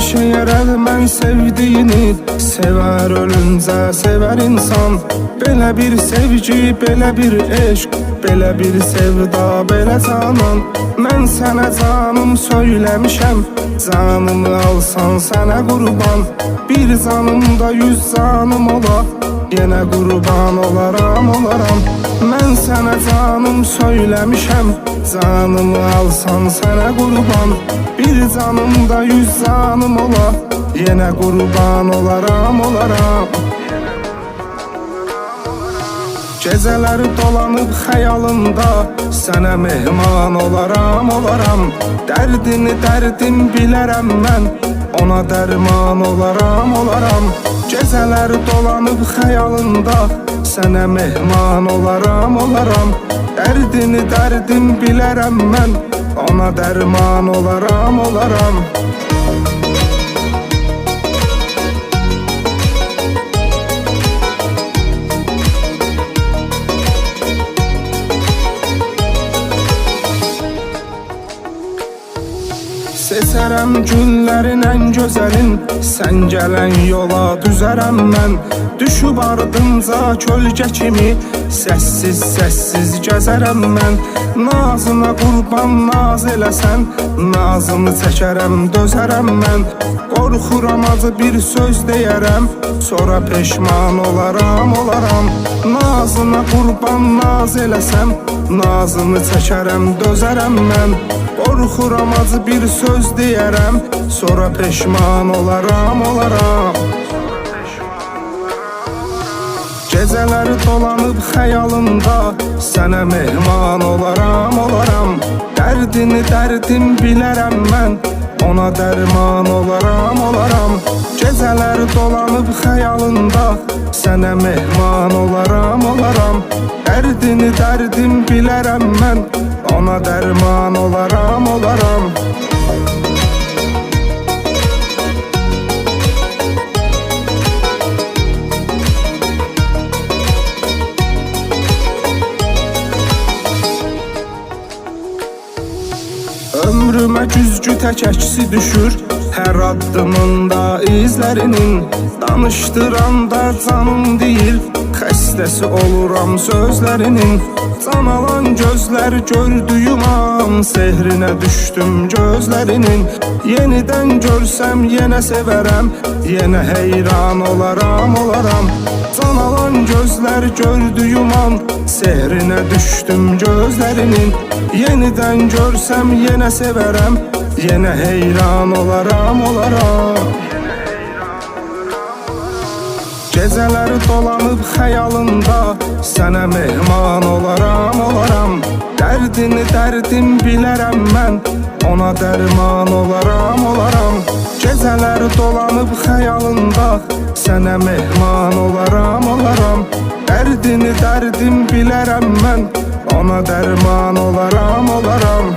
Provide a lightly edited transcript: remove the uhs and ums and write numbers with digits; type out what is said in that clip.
yaşayaraq mən sevdiyini, sevər ölüncə sevər insan. Belə bir sevgi, belə bir eşq, belə bir sevda, belə canan. Mən sənə canım söyləmişəm, canımı alsan sənə qurban. Bir canımda 100 canım ola, yenə qurban olaram, olaram. Mən sənə canım söyləmişəm, canımı alsan sənə qurban. Bir canımda 100 canım ola, yenə qurban olaram, olaram. Gecələri dolanıb xəyalımda, sənə mehman olaram, olaram. Dərdini dərdim bilərəm mən, ona dərman olaram, olaram. Gecələri dolanıb xəyalımda, sənə mehman olaram, olaram. Dərdini dərdim bilərəm mən, ona dərman olaram, olaram. Seçərəm günlərin ən gözəlin, sən gələn yola düzərəm mən. Düşüb ardınca kölgə kimi, səssiz gəzərəm mən. Nazına qurban naz eləsən, nazını çəkərəm, dözərəm mən. Qorxuram acı bir söz deyərəm, sonra peşman olaram, olaram. Nazına qurban naz eləsəm, nazını çəkərəm, dözərəm mən. Qorxuram acı bir söz deyərəm, sonra peşman olaram, olaram. Gecələri dolanıb xəyalımda, sənə mehman olaram, olaram. Dərdini dərdim bilərəm mən, ona dərman olaram, olaram. Gecələri dolanıb xəyalımda, sənə mehman olaram, olaram. Dərdini dərdim bilərəm mən, ona dərman olaram, olaram. Ömrümə güzgü tək əksi düşür, hər addımında izlərinin. Danışdıranda canım deyil, xəstəsi oluram sözlərinin. Can alan gözlər gördüyüm an, sehrinə düşdüm gözlərinin. Yenidən görsəm yenə sevərəm, yenə heyran olaram, olaram. Can alan gözlər gördüyüm an, sehrinə düşdüm gözlərinin. Yenidən görsəm yenə sevərəm, yenə heyran olaram, olaram. Gecələri dolanıb xəyalımda, sənə mehman olaram, olaram. Dərdini dərdim bilərəm mən, ona dərman olaram, olaram. Gecələri dolanıb xəyalımda, sənə mehman olaram, olaram. Dərdini dərdim bilərəm mən, ona dərman olaram, olaram.